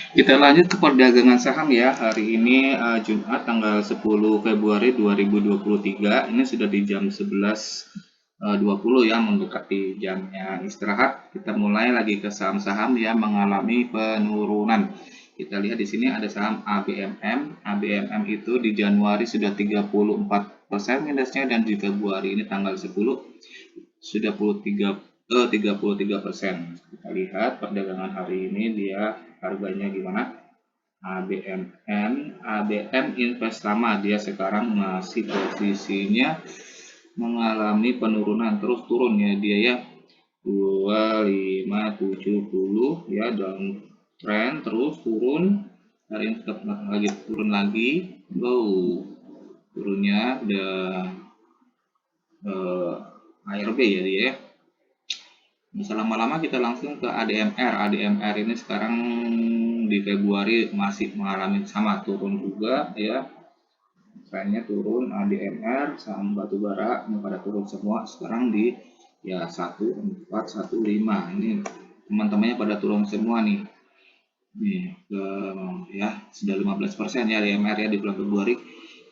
Kita lanjut ke perdagangan saham ya. Hari ini Jumat tanggal 10 Februari 2023. Ini sudah di jam 11.20 ya, mendekati jamnya istirahat. Kita mulai lagi ke saham-saham yang mengalami penurunan. Kita lihat di sini ada saham ABMM. ABMM itu di Januari sudah 34% minusnya, dan di Februari ini tanggal 10 sudah 33%. Kita lihat perdagangan hari ini dia harganya gimana. ABM Investama dia sekarang masih posisinya mengalami penurunan, terus turun ya dia ya, 2570 ya, downtrend terus turun. Hari ini tetap lagi turun lagi. Turunnya udah ARB ya dia ya. Bisa lama-lama kita langsung ke ADMR. ADMR ini sekarang di Februari masih mengalami sama, turun juga ya. Trennya turun. ADMR saham batubara ini pada turun semua sekarang di ya 1415. Ini teman-temannya pada turun semua nih. Ya sudah 15% ya ADMR ya di bulan Februari.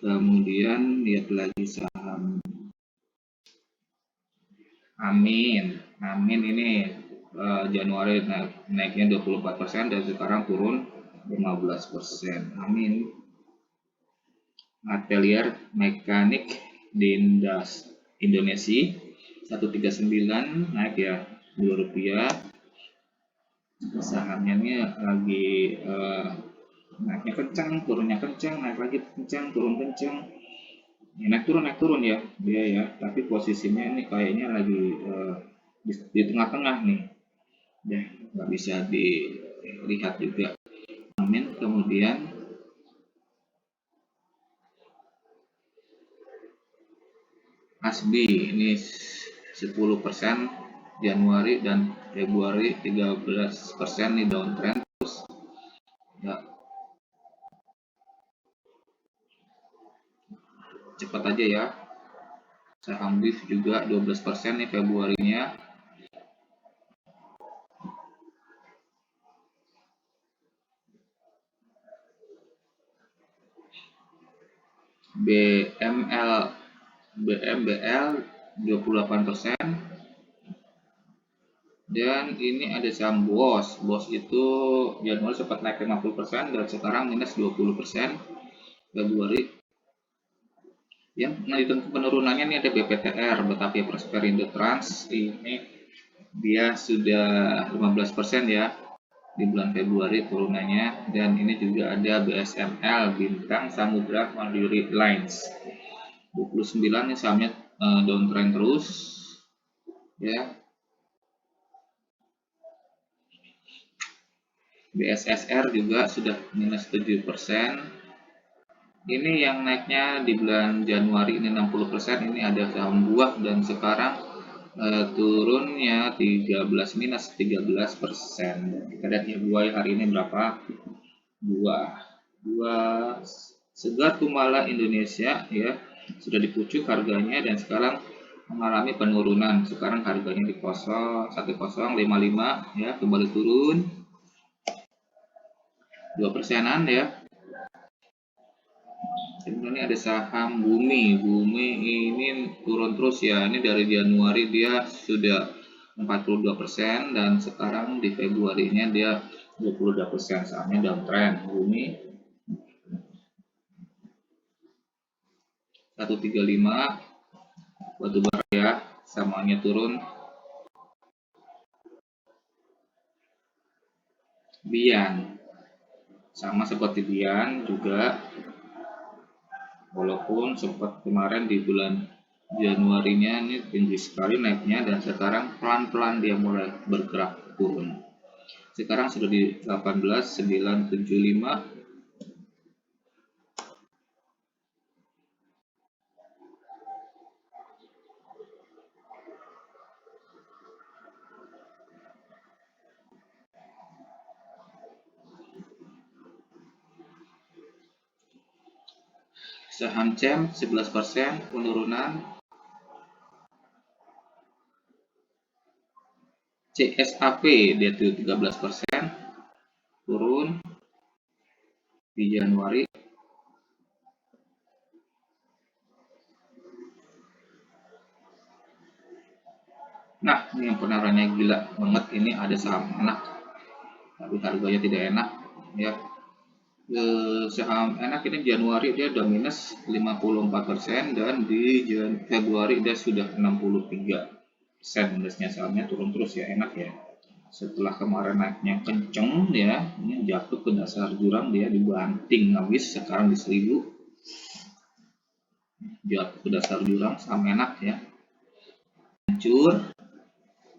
Kemudian lihat lagi saham Amin ini Januari naiknya 24% dan sekarang turun 15%. Amin Atelier Mekanik Dindas Indonesia 139 naik ya Rp2. Sahamnya ini lagi naiknya kencang, turunnya kencang, naik lagi kencang, turun kencang. Ya, naik turun ya dia ya, tapi posisinya ini kayaknya lagi di tengah-tengah nih ya, nggak bisa dilihat juga. Amin. Kemudian ASBI ini 10% Januari dan Februari 13% nih downtrend terus ya, cepat aja ya. Saham BIF juga 12% nih Februarinya. BMBL 28%. Dan ini ada saham BOS itu Januari sempat naik 50% dan sekarang minus 20% Februari. Yang menghitung penurunannya ini ada BPTR, Batavia Prosperindo Trans, ini dia sudah 15% ya di bulan Februari turunannya. Dan ini juga ada BSML Bintang Samudra Mandiri Lines 29 nih sahamnya downtrend terus ya. BSSR juga sudah minus 7%. Ini yang naiknya di bulan Januari ini 60%. Ini ada saham buah dan sekarang turunnya 13 minus 13%. Kita lihat ya buah hari ini berapa. Buah segar Kumala Indonesia ya sudah dipucuk harganya dan sekarang mengalami penurunan. Sekarang harganya di 1055 ya, kembali turun 2%-an ya. Kemudian ini ada saham Bumi ini turun terus ya. Ini dari Januari dia sudah 42% dan sekarang di Februarinya dia 22%. Sahamnya downtrend. Bumi 135 batubara ya, samanya turun. Bian sama seperti Bian juga, walaupun sempat kemarin di bulan Januarinya ini tinggi sekali naiknya dan sekarang pelan-pelan dia mulai bergerak turun. Sekarang sudah di 18.975. Saham CEM 11% penurunan. CSAP dia 13% turun. di Januari. Nah, ini yang penaruhannya gila banget, ini ada saham enak tapi harganya tidak enak ya. Saham enak ini Januari dia udah minus 54% dan di Februari dia sudah 63% minusnya, sahamnya turun terus ya, enak ya. Setelah kemarin naiknya kenceng ya, ini jatuh ke dasar jurang, dia dibanting habis, sekarang di 1000 jatuh ke dasar jurang, saham enak ya, hancur.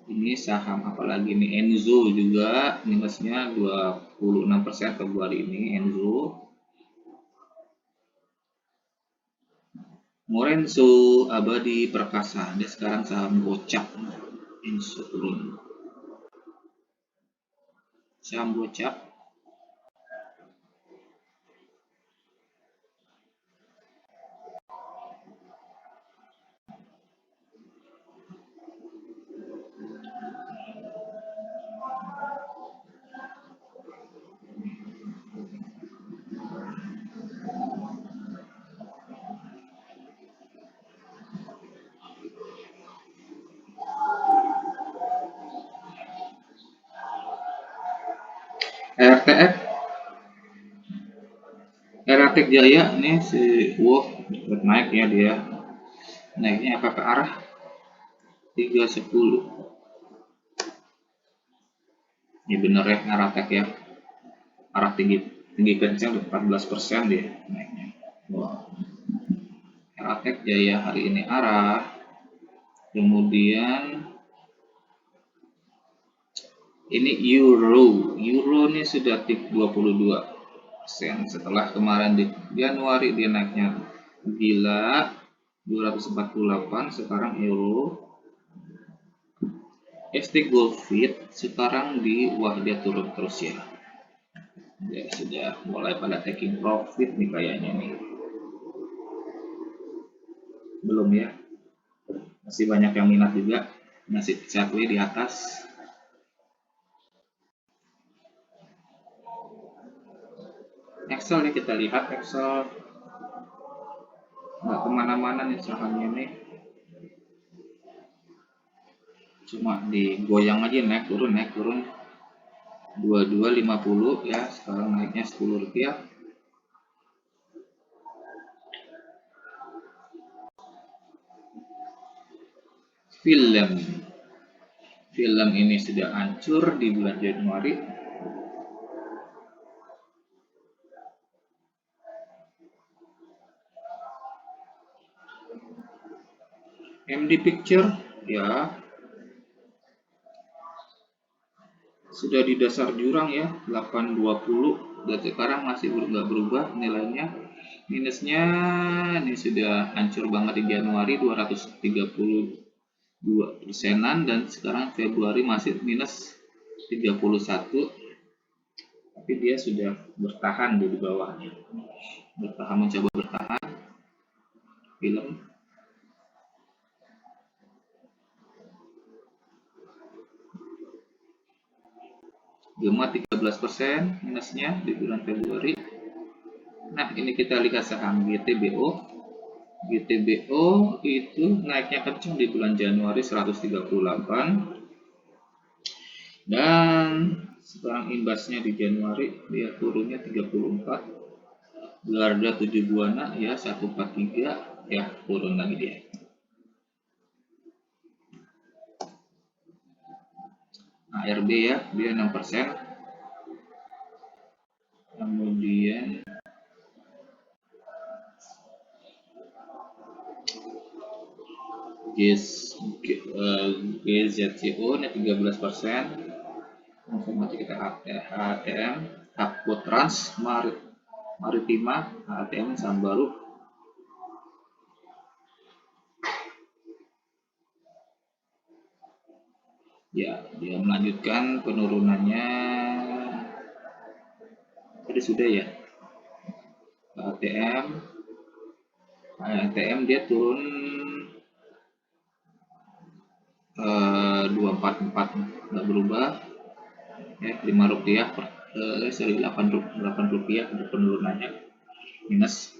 Ini saham apalagi nih, Enzo juga minusnya 26% Februari ini, Enzo. Morenso Abadi Perkasa, dia sekarang saham gocap, Enzo turun, saham gocap. RTF, RATEK Jaya nih si naik ya, dia naiknya apa ke arah 310. Ini bener ya RATEK ya, arah tinggi tinggi kencang 14% dia naiknya. Wow. RATEK Jaya hari ini arah, kemudian ini euro ini sudah tik 22% setelah kemarin di Januari dia naiknya gila 248, sekarang euro. ST Goldfit sekarang di wah dia turun terus ya, dia sudah mulai pada taking profit nih kayaknya nih, belum ya, masih banyak yang minat juga, masih sideways di atas. Excel ya, kita lihat Excel nggak kemana-mana nih sahamnya nih, cuma digoyang aja, naik turun 2250 ya, sekarang naiknya 10 rupiah. Film ini sudah hancur di bulan Januari. MD Picture ya sudah di dasar jurang ya, 820 dan sekarang masih nggak berubah nilainya, minusnya ini sudah hancur banget di Januari 232%-an dan sekarang Februari masih minus 31, tapi dia sudah bertahan di bawahnya, mencoba bertahan. Film Gema 13% minusnya di bulan Februari. Nah, ini kita lihat saham GTBO. GTBO itu naiknya kencang di bulan Januari 138 dan sekarang imbasnya di Januari dia turunnya 34. Garda 7 Buana ya 143 ya, turun lagi dia. ARB ya, dia 6%. Kemudian GZCO nya 13%. Langsung aja kita HTM, Hakpo Trans Maritima, HTM saham baru. Ya, dia melanjutkan penurunannya. Tadi sudah ya. HTM dia turun 244, nggak berubah ya, 5 rupiah per sorry, 8 rupiah untuk penurunannya, minus.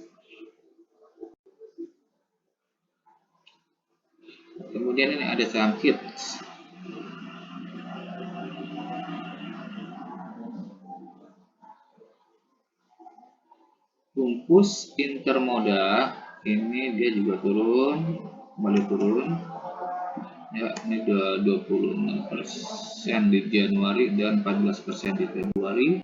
Kemudian ini ada saham Hits. Bungkus Intermoda ini dia juga turun, kembali turun. Ya, ini udah 26% di Januari dan 14% di Februari.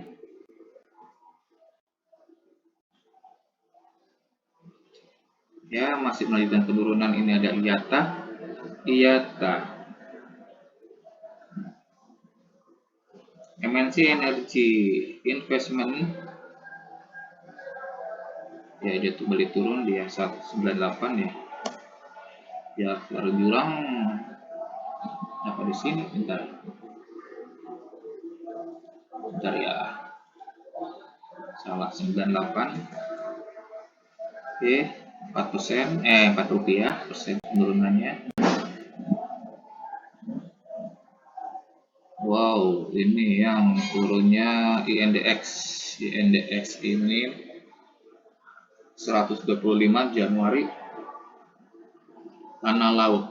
Ya, masih melanjutkan penurunan. Ini ada IATA, MNC Energy Investment. Ya, dia kembali turun di 198 ya. Ya, baru jurang apa di sini? Bentar ya. Salah, 98. Oke, 4%, 4 rupiah persen penurunannya. Wow, ini yang turunnya INDX. INDX ini 125 Januari. Tanah laut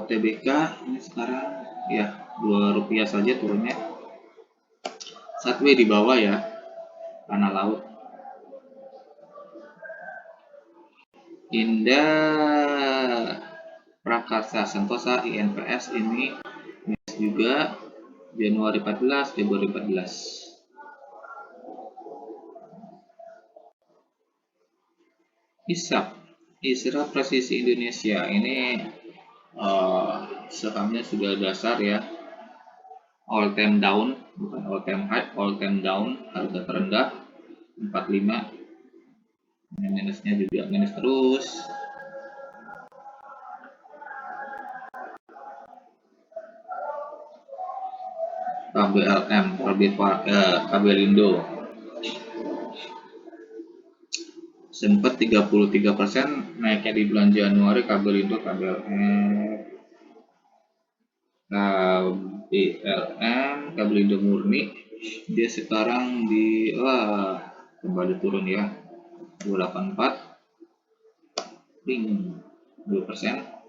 TBK ini sekarang ya 2 rupiah saja turunnya. Satwe di bawah ya, tanah laut. Indah Prakarsa Sentosa INPS ini juga Januari 14, Februari 14. Isra Presisi Indonesia ini sahamnya sudah dasar ya, all time down, bukan all time high, all time down, harga terendah 45. Minusnya juga minus terus. KBLM, Kabelindo sempat 33% naiknya di bulan Januari. Kabelindo, Kabelindo murni dia sekarang di kembali turun ya, 284, 2%.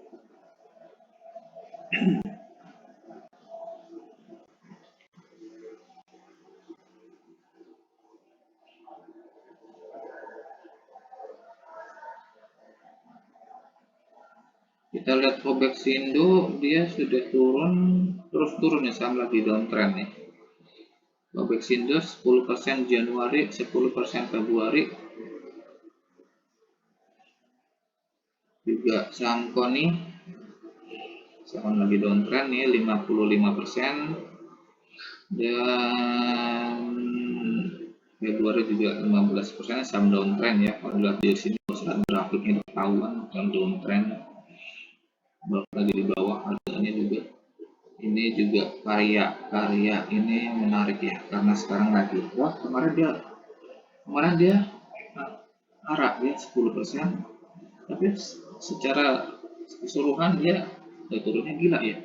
Kita lihat Obexindo, dia sudah terus turun ya, sama lagi downtrend nih. Obexindo 10% Januari, 10% Februari. Juga saham Koni sama lagi downtrend nih, 55%. Dan Februari juga 15%, saham downtrend ya. Kalau lihat di sini grafiknya ketahuan yang downtrend. Lagi di bawah harganya juga. Ini juga karya ini menarik ya, karena sekarang lagi kemarin dia arah ya 10%, tapi secara keseluruhan dia turunnya gila ya.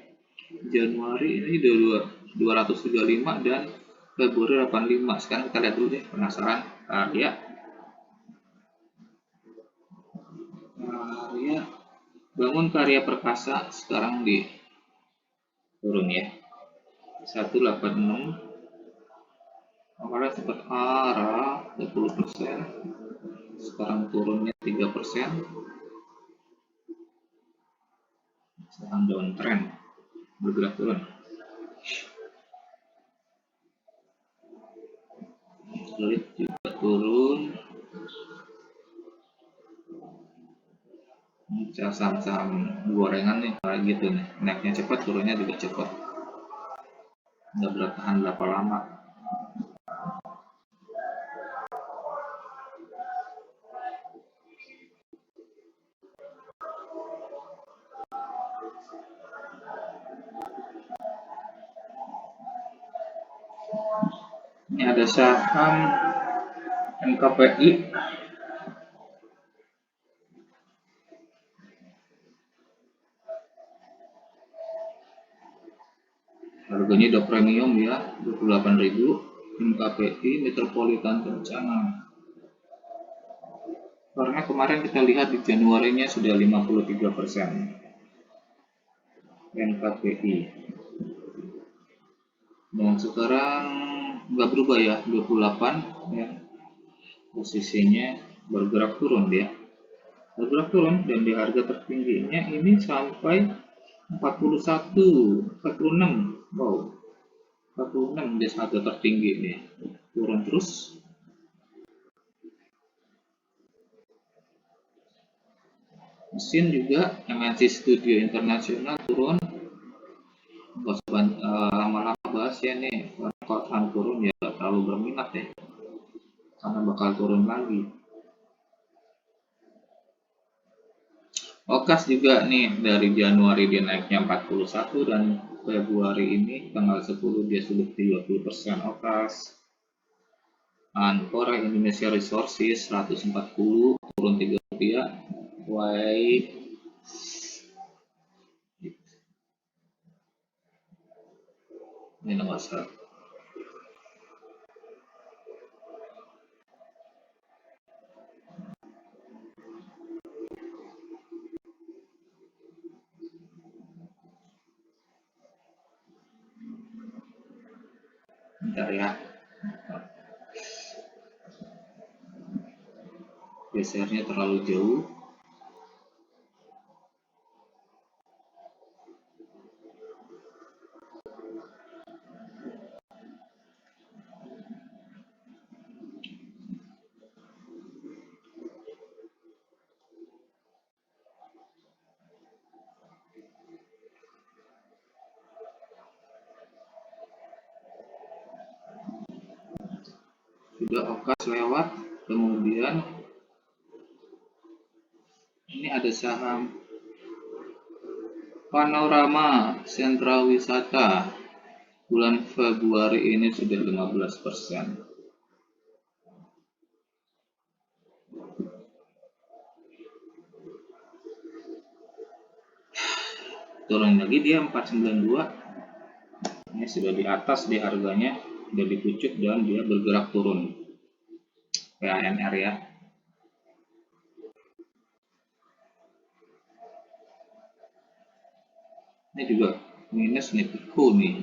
Januari ini udah 235 dan Februari 85. Sekarang kita lihat dulu deh, penasaran. Karya Bangun Karya Perkasa sekarang di turun ya, 186. Kemarin sempat arah 20%, sekarang turunnya 3%. Sekarang downtrend, bergerak turun. Solid juga turun. Saham-saham gorengan nih kayak gitu nih, naiknya cepat, turunnya juga cepat, nggak bertahan berapa lama. Ini ada saham NKPI. Harganya udah premium ya, 28.000. MKPI Metropolitan Kencana. Karena kemarin kita lihat di Januarinya sudah 53% MKPI. Dan sekarang nggak berubah ya, 28 ya. Posisinya bergerak turun dia. Bergerak turun dan di harga tertingginya ini sampai 41, 46. Wow. 46 dia harga tertinggi nih. Turun terus. Mesin juga MNC Studio Internasional turun. Lama-lama bahas ya nih, kalau saham turun ya gak terlalu berminat ya, karena bakal turun lagi. Okas juga nih, dari Januari dia naiknya 41 dan Februari ini tanggal 10 dia sudah 30%. Okas. Ancora Indonesia Resources 140 turun 3 rupiah. Ini nomor 1. Bentar ya, gesernya terlalu jauh. Sudah Okas lewat, kemudian ini ada saham Panorama Sentra Wisata. Bulan Februari ini sudah 15%. Turun lagi dia 492. Ini sudah di atas di harganya, sudah dipucuk dan dia bergerak turun. PANR ya. Ini juga minus nih, Pico nih.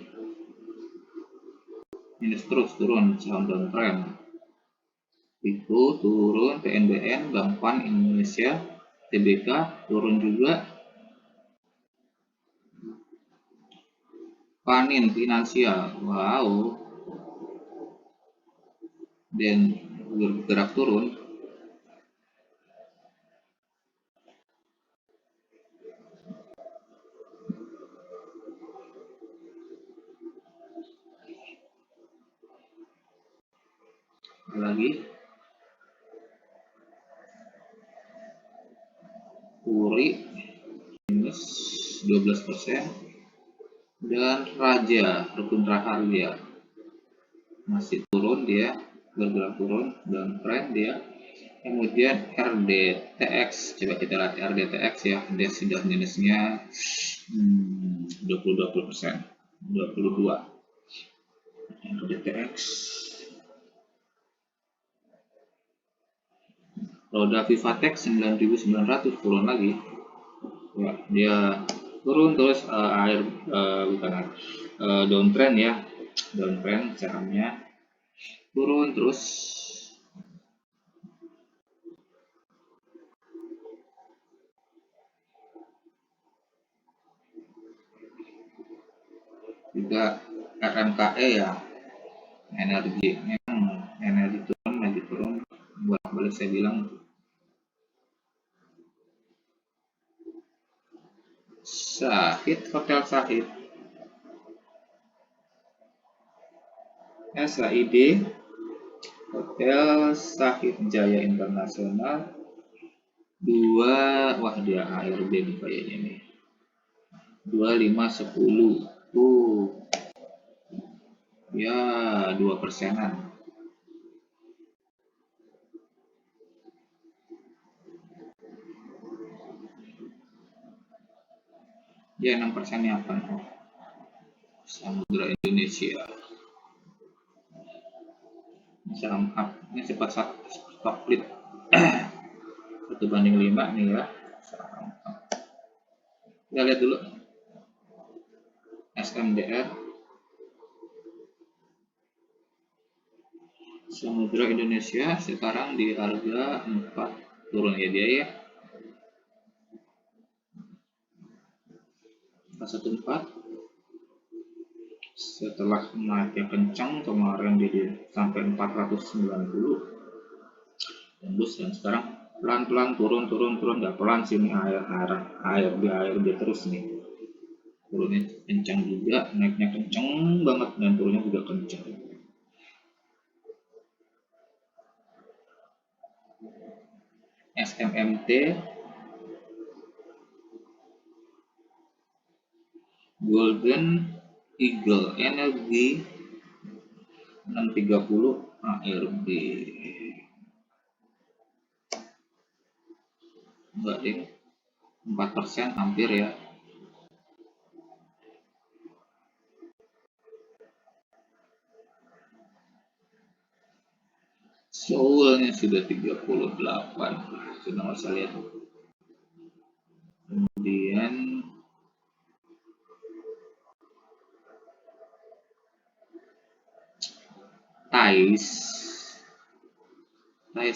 Minus terus turun, saham downtrend. Pico turun, TNBN, Bank Pan Indonesia, TBK turun juga. Panin Finansial, wow, dan bergerak turun. Lagi Puri minus 12%, dan Raja Rukun Raharja masih turun, dia bergerak turun dan tren dia. Kemudian RDTX, coba kita lihat RDTX ya, dia sudah minusnya 20%, 22. RDTX, roda Vivatex 9.900 turun lagi ya, dia turun terus, downtrend ya, downtrend sahamnya turun terus. Juga RMKE ya, energi, memang energi turun, boleh saya bilang. Sahid, Hotel Sahid, SAID, Hotel Sahid Jaya Internasional 2, wah dia ARB nih kayaknya nih, 2510, ya 2%-an. Ya 6%-nya apa? Samudra Indonesia. Saham up ini cepat stock split 1/5 nih ya. Saham up. Kita lihat dulu SMDR Samudra Indonesia sekarang di harga 4, turun ya dia ya. 414 setelah naiknya kencang kemarin jadi sampai 490 tembus, dan sekarang pelan-pelan turun nggak pelan sini, air terus nih, turunnya kencang juga, naiknya kencang banget dan turunnya juga kencang. SMMT Golden Eagle Energy 630 ARB. Enggak deh, 4% hampir ya. Soalnya sudah 38, sudah nggak usah lihat. Kemudian Thais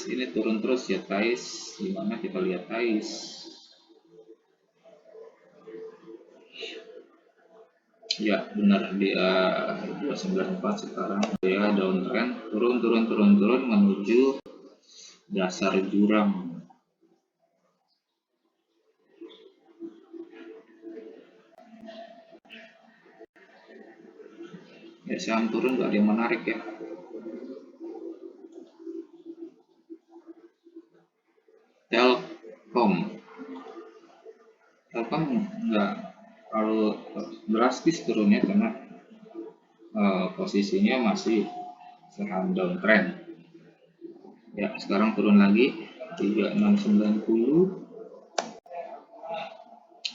ini turun terus ya. Thais dimana kita lihat Thais ya, benar dia 294, sekarang dia downtrend, turun menuju dasar jurang. Ya, saham turun nggak ada yang menarik ya. Telkom nggak terlalu drastis turunnya karena posisinya masih saham downtrend ya. Sekarang turun lagi 3690,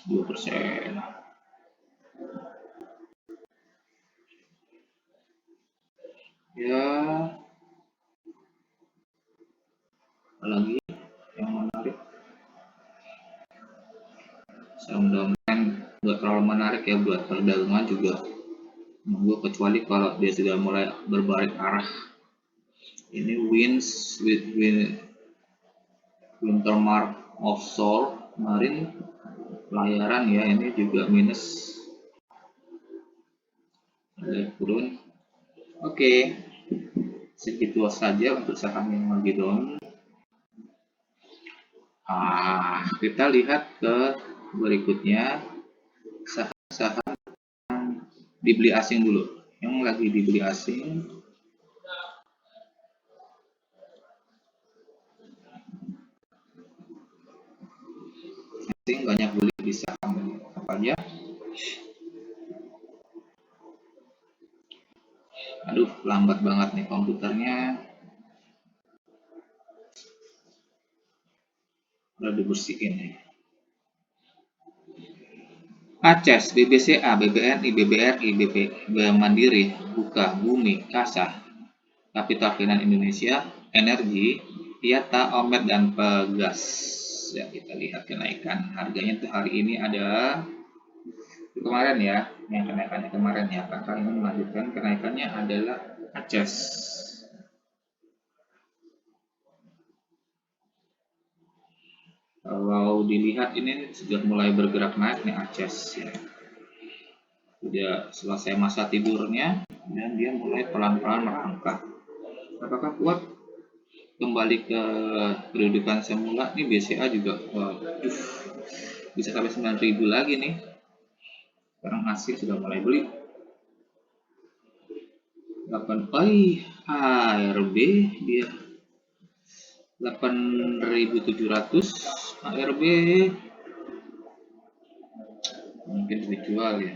2%. Ya, lagi yang menarik saham downtrend nggak terlalu menarik ya buat perdagangan juga, nunggu kecuali kalau dia sudah mulai berbalik arah. Ini Wintermark Offshore kemarin pelayaran ya, ini juga minus, turun. Oke, segitu saja untuk saham yang lagi down. Kita lihat ke berikutnya, saham dibeli asing dulu. Yang lagi dibeli asing banyak beli di saham apa aja. Aduh, lambat banget nih komputernya. Udah dibersihin nih. ACES, BBCA, BBNI, BBRI, BP Mandiri, Buka, Bumi, Kasa, Kapital Finan Indonesia, Energi, Piata, Omet, dan Pegas. Ya, kita lihat kenaikan harganya tuh hari ini ada kemarin ya, yang kenaikannya kemarin ya. Kakak ini melanjutkan kenaikannya adalah ACES. Kalau dilihat ini sudah mulai bergerak naik nih ACES ya. Sudah selesai masa tidurnya dan dia mulai pelan-pelan merangkak. Apakah kuat kembali ke kedudukan semula? Nih BCA juga bisa sampai 9.000 lagi nih. Sekarang asing sudah mulai beli. 8 ARB dia 8.700 ARB mungkin dijual ya.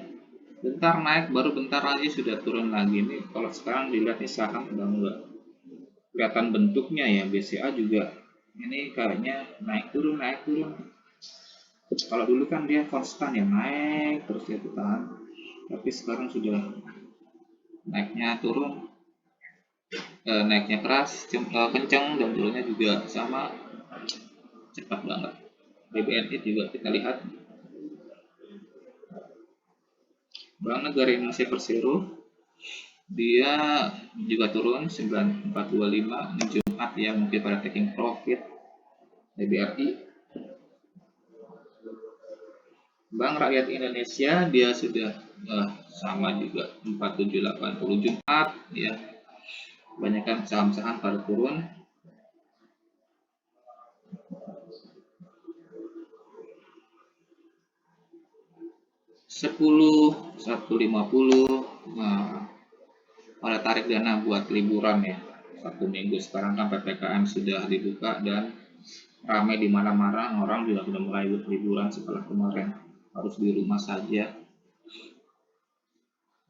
Bentar naik, baru bentar lagi sudah turun lagi nih. Kalau sekarang dilihat nih saham udah enggak kelihatan bentuknya ya. BCA juga ini kayaknya naik turun. Kalau dulu kan dia konstan ya, naik terus ya kan. tapi sekarang sudah naiknya turun, naiknya keras, kencang, dan turunnya juga sama cepat banget. BBRI juga kita lihat, Bank Negara Indonesia Persero dia juga turun 9425 ini Jumat ya, mungkin pada taking profit. BBRI, Bank Rakyat Indonesia dia sudah sama juga 4780 Jumat ya, kebanyakan saham-saham pada turun. Sepuluh 150 pada tarik dana buat liburan ya, 1 minggu. Sekarang kan PPKM sudah dibuka dan ramai di mana-mana, orang juga sudah mulai liburan setelah kemarin harus di rumah saja,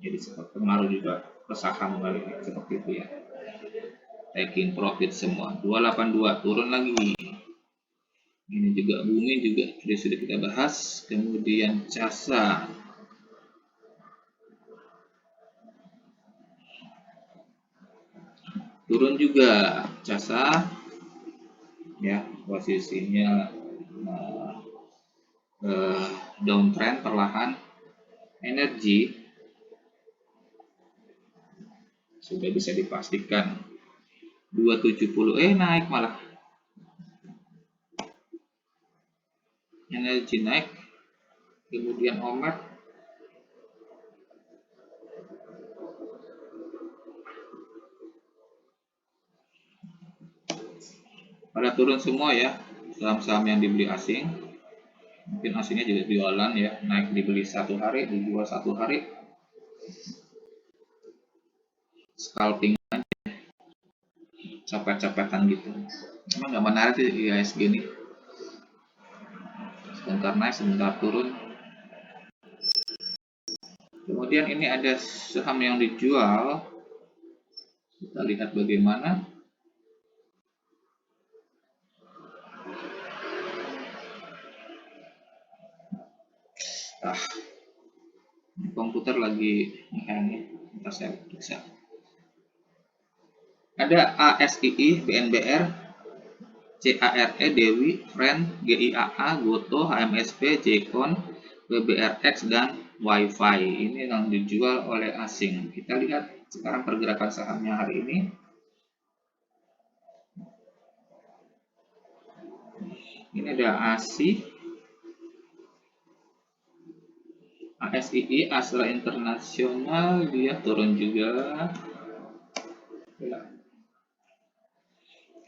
jadi sempat pengaruh juga ke saham kali seperti itu ya, taking profit semua. 282 turun lagi, ini juga Bumi juga sudah kita bahas. Kemudian Jasa turun juga, Jasa ya, posisinya downtrend perlahan. Energi sudah bisa dipastikan 270 naik malah, energi naik. Kemudian Omet pada turun semua ya, saham-saham yang dibeli asing, mungkin asingnya juga jualan ya, naik dibeli 1 hari, dijual 1 hari, scalping aja, copet-copetan gitu. Emang nggak menarik sih IHSG ini, sebentar naik sebentar turun. Kemudian ini ada saham yang dijual, kita lihat bagaimana. Komputer lagi hang, kita saya periksa. Ada ASII, BNBR, CARE, Dewi, Friend, GIAA, Goto, HMSP, Jekon, BBRX, dan Wi-Fi. Ini yang dijual oleh asing. Kita lihat sekarang pergerakan sahamnya hari ini. Ini ada ASII, Astra Internasional, dia turun juga.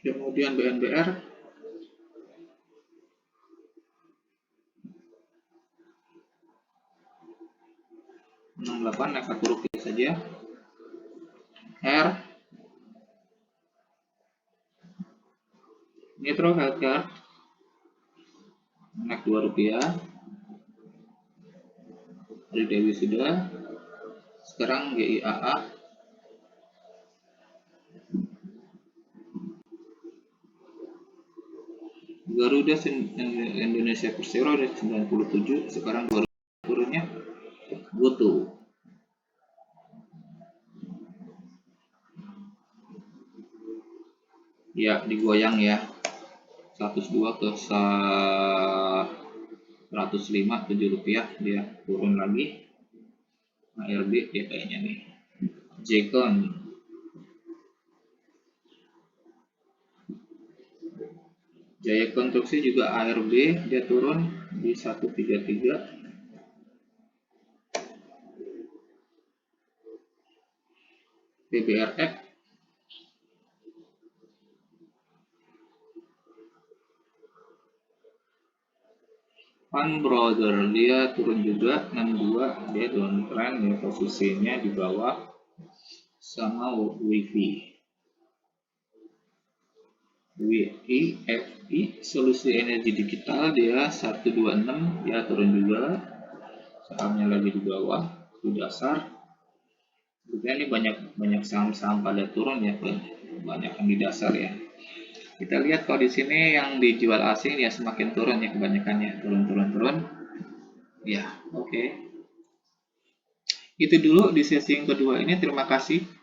Kemudian BNBR 68 naik 1 rupiah saja. Nitro Healthcare naik 2 rupiah. Dari Dewi sudah. Sekarang GIAA Garuda Indonesia Persero ada 97, sekarang baru turunnya. Goto ya digoyang ya, 102 ke 105, 7 rupiah dia turun lagi. ARB ya kayaknya nih. Jekon Jaya Konstruksi juga ARB dia turun di 133. BBRX Pan Brother dia turun juga 62, dia downtrend ya, posisinya di bawah sama WIFI. WIFI Solusi Energi Digital dia 126, dia turun juga, sahamnya lagi di bawah di dasar. Kemudian ini banyak saham-saham pada turun ya, banyak yang di dasar ya. Kita lihat kalau di sini yang dijual asing ya semakin turun ya, kebanyakannya turun. Ya, oke. Itu dulu di sesi yang kedua ini. Terima kasih.